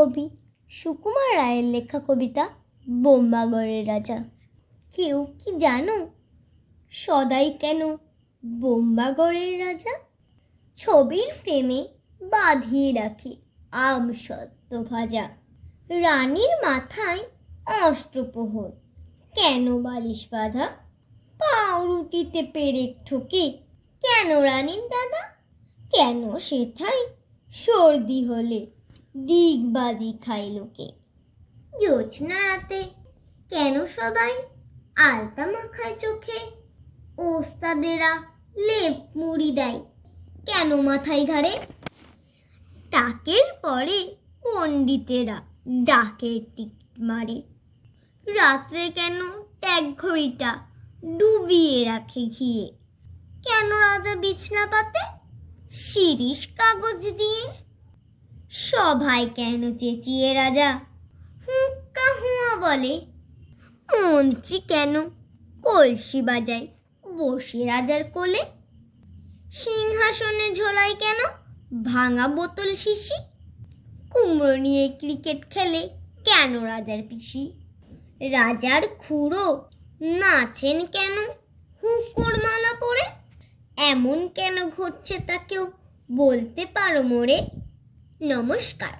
কবি সুকুমার রায়ের লেখা কবিতা বোম্বাগড়ের রাজা। কেউ কি জানো সদাই কেন বোম্বাগড়ের রাজা? ছবির ফ্রেমে বাঁধিয়ে রাখে আম সত্য ভাজা। রানীর মাথায় অষ্টপ্রহর, কেন বালিশ বাঁধা? পাউরুটিতে পেরেক ঠোকে, কেন রানীর দাদা? কেন সেথায় সর্দি হলে দিগবাজি খাই লোকে? জোছনা রাতে কেন সবাই আলতা মাখায় চোখে? ওস্তাদেরা লেপ মুড়ি দেয়, কেন মাথায় ঘাড়ে? টাকের পরে পণ্ডিতেরা ডাকের টিকিট মারে। রাত্রে কেন ট্যাগ ঘড়িটা ডুবিয়ে রাখে ঘিয়ে? কেন রাজা বিছনা পাতে শিরিষ কাগজ দিয়ে? সভায় কেন চেঁচিয়ে রাজা হুক্কা হুয়া বলে? মন্ত্রী কেন কলসি বাজায় বসে রাজার কোলে? সিংহাসনে ঝোলায় কেন ভাঙা বোতল শিশি? কুমড়ো নিয়ে ক্রিকেট খেলে কেন রাজার পিসি? রাজার খুড়ো নাচেন কেন হুঁকোর মালা পরে? এমন কেন ঘটছে তা কেউ বলতে পারো মোরে? নমস্কার।